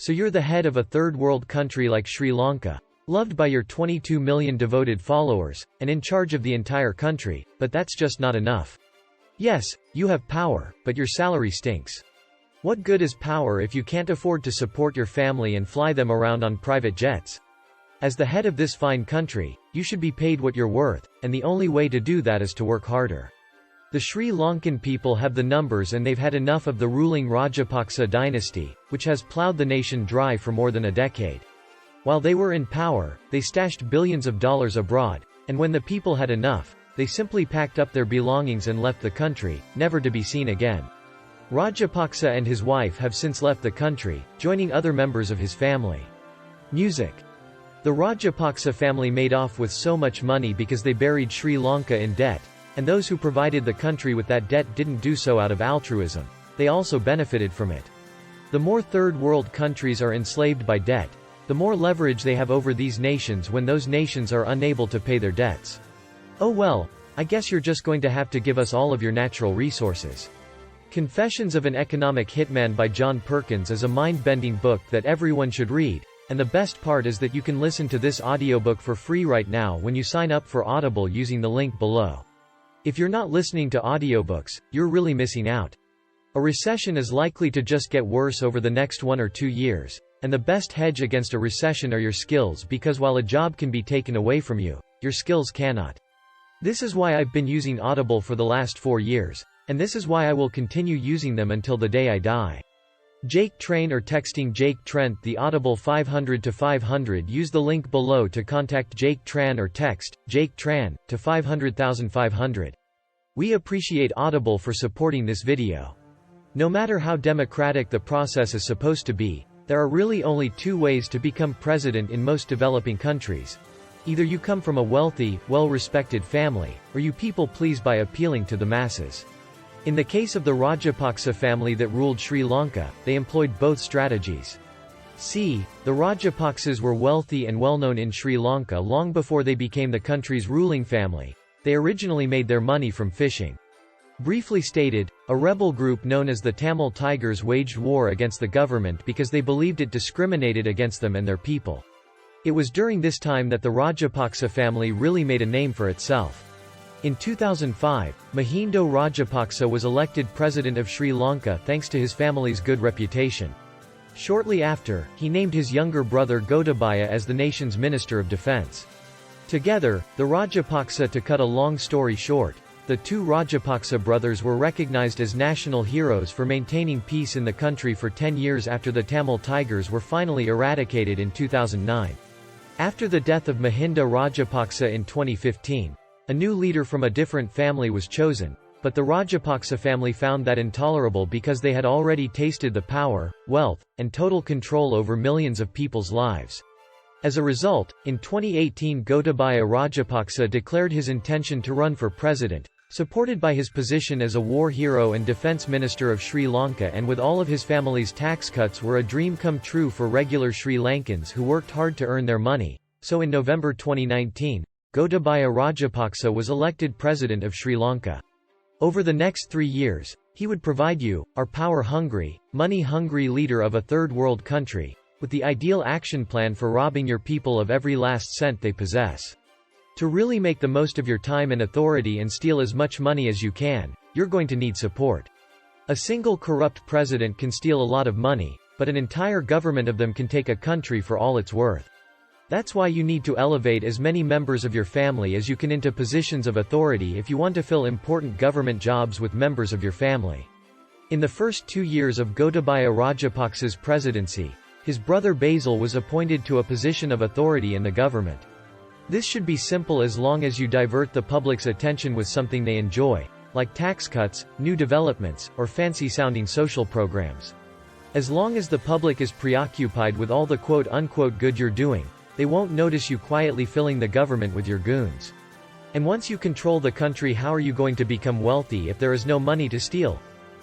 So you're the head of a third world country like Sri Lanka, loved by your 22 million devoted followers, and in charge of the entire country, but that's just not enough. Yes, you have power, but your salary stinks. What good is power if you can't afford to support your family and fly them around on private jets? As the head of this fine country, you should be paid what you're worth, and the only way to do that is to work harder. The Sri Lankan people have the numbers and they've had enough of the ruling Rajapaksa dynasty, which has plowed the nation dry for more than a decade. While they were in power, they stashed billions of dollars abroad, and when the people had enough, they simply packed up their belongings and left the country, never to be seen again. Rajapaksa and his wife have since left the country, joining other members of his family. Music. The Rajapaksa family made off with so much money because they buried Sri Lanka in debt, and those who provided the country with that debt didn't do so out of altruism. They also benefited from it. The more third world countries are enslaved by debt, the more leverage they have over these nations when those nations are unable to pay their debts. Oh well, I guess you're just going to have to give us all of your natural resources. Confessions of an Economic Hitman by John Perkins is a mind-bending book that everyone should read, and the best part is that you can listen to this audiobook for free right now when you sign up for Audible using the link below. If you're not listening to audiobooks, you're really missing out. A recession is likely to just get worse over the next 1 or 2 years, and the best hedge against a recession are your skills, because while a job can be taken away from you, your skills cannot. This is why I've been using Audible for the last 4 years, and this is why I will continue using them until the day I die. Jake Train or texting Jake Trent the Audible 500 to 500. Use the link below to contact Jake Tran or text Jake Tran to 500,500. We appreciate Audible for supporting this video. No matter how democratic the process is supposed to be, there are really only 2 ways to become president in most developing countries. Either you come from a wealthy, well-respected family, or you people please by appealing to the masses. In the case of the Rajapaksa family that ruled Sri Lanka, they employed both strategies. The Rajapaksas were wealthy and well-known in Sri Lanka long before they became the country's ruling family. They originally made their money from fishing. Briefly stated, a rebel group known as the Tamil Tigers waged war against the government because they believed it discriminated against them and their people. It was during this time that the Rajapaksa family really made a name for itself. In 2005, Mahinda Rajapaksa was elected president of Sri Lanka thanks to his family's good reputation. Shortly after, he named his younger brother Gotabaya as the nation's Minister of Defense. Together, the Rajapaksa. To cut a long story short, the 2 Rajapaksa brothers were recognized as national heroes for maintaining peace in the country for 10 years after the Tamil Tigers were finally eradicated in 2009. After the death of Mahinda Rajapaksa in 2015, a new leader from a different family was chosen, but the Rajapaksa family found that intolerable because they had already tasted the power, wealth, and total control over millions of people's lives. As a result, in 2018 Gotabaya Rajapaksa declared his intention to run for president, supported by his position as a war hero and defense minister of Sri Lanka, and with all of his family's tax cuts were a dream come true for regular Sri Lankans who worked hard to earn their money. So in November 2019, Gotabaya Rajapaksa was elected president of Sri Lanka. Over the next 3 years, he would provide you, our power-hungry, money-hungry leader of a third-world country, with the ideal action plan for robbing your people of every last cent they possess. To really make the most of your time and authority and steal as much money as you can, you're going to need support. A single corrupt president can steal a lot of money, but an entire government of them can take a country for all it's worth. That's why you need to elevate as many members of your family as you can into positions of authority if you want to fill important government jobs with members of your family. In the first 2 years of Gotabaya Rajapaksa's presidency, his brother Basil was appointed to a position of authority in the government. This should be simple as long as you divert the public's attention with something they enjoy, like tax cuts, new developments, or fancy-sounding social programs. As long as the public is preoccupied with all the quote-unquote good you're doing, they won't notice you quietly filling the government with your goons. And once you control the country, how are you going to become wealthy if there is no money to steal?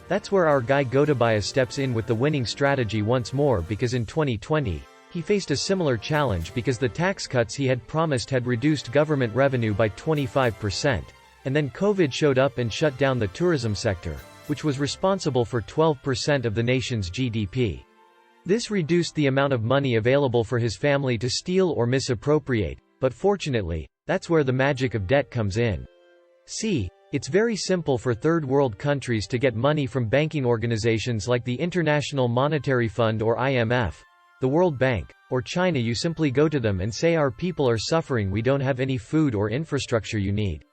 That's where our guy Gotabaya steps in with the winning strategy once more, because in 2020, he faced a similar challenge because the tax cuts he had promised had reduced government revenue by 25%, and then COVID showed up and shut down the tourism sector, which was responsible for 12% of the nation's GDP. This reduced the amount of money available for his family to steal or misappropriate, but fortunately, that's where the magic of debt comes in. See, it's very simple for third world countries to get money from banking organizations like the International Monetary Fund or IMF, the World Bank, or China. You simply go to them and say, our people are suffering, we don't have any food or infrastructure you need.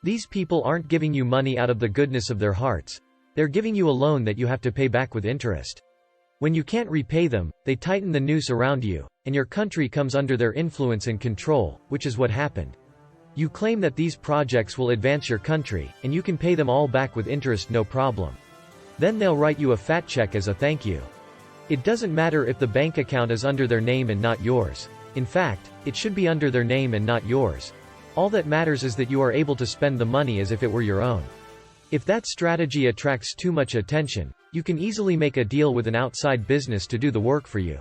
These people aren't giving you money out of the goodness of their hearts. They're giving you a loan that you have to pay back with interest. When you can't repay them, they tighten the noose around you, and your country comes under their influence and control, which is what happened. You claim that these projects will advance your country, and you can pay them all back with interest no problem. Then they'll write you a fat check as a thank you. It doesn't matter if the bank account is under their name and not yours. In fact, it should be under their name and not yours. All that matters is that you are able to spend the money as if it were your own. If that strategy attracts too much attention, you can easily make a deal with an outside business to do the work for you.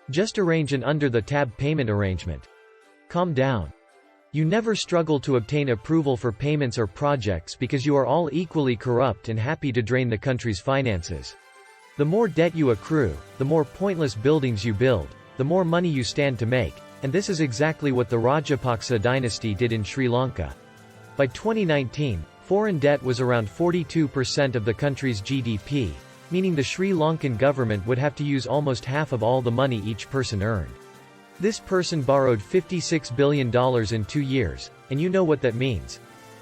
Just arrange an under-the-tab payment arrangement. Calm down. You never struggle to obtain approval for payments or projects because you are all equally corrupt and happy to drain the country's finances. The more debt you accrue, the more pointless buildings you build, the more money you stand to make, and this is exactly what the Rajapaksa dynasty did in Sri Lanka. By 2019, foreign debt was around 42% of the country's GDP, meaning the Sri Lankan government would have to use almost half of all the money each person earned. This person borrowed $56 billion in 2 years, and you know what that means.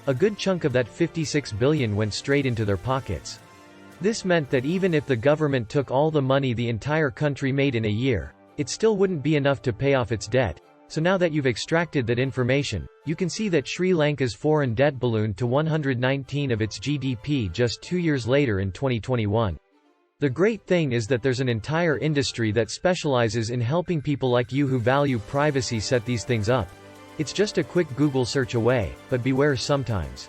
A good chunk of that $56 billion went straight into their pockets. This meant that even if the government took all the money the entire country made in a year, it still wouldn't be enough to pay off its debt. So now that you've extracted that information, you can see that Sri Lanka's foreign debt ballooned to 119% of its GDP just 2 years later in 2021. The great thing is that there's an entire industry that specializes in helping people like you who value privacy set these things up. It's just a quick Google search away, but beware sometimes.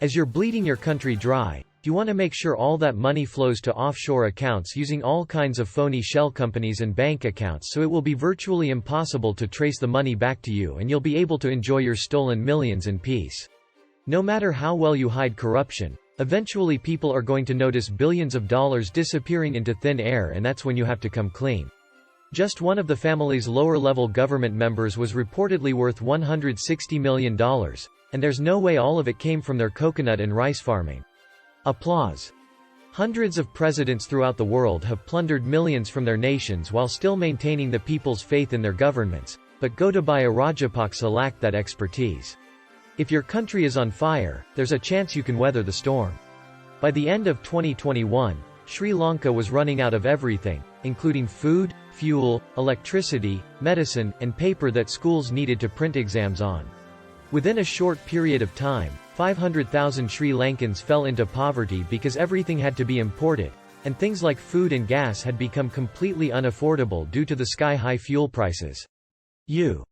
As you're bleeding your country dry, you want to make sure all that money flows to offshore accounts using all kinds of phony shell companies and bank accounts, so it will be virtually impossible to trace the money back to you and you'll be able to enjoy your stolen millions in peace. No matter how well you hide corruption, eventually people are going to notice billions of dollars disappearing into thin air, and that's when you have to come clean. Just one of the family's lower-level government members was reportedly worth $160 million, and there's no way all of it came from their coconut and rice farming. Applause. Hundreds of presidents throughout the world have plundered millions from their nations while still maintaining the people's faith in their governments, but Gotabaya Rajapaksa lacked that expertise. If your country is on fire, there's a chance you can weather the storm. By the end of 2021, Sri Lanka was running out of everything, including food, fuel, electricity, medicine, and paper that schools needed to print exams on. Within a short period of time, 500,000 Sri Lankans fell into poverty because everything had to be imported, and things like food and gas had become completely unaffordable due to the sky-high fuel prices. You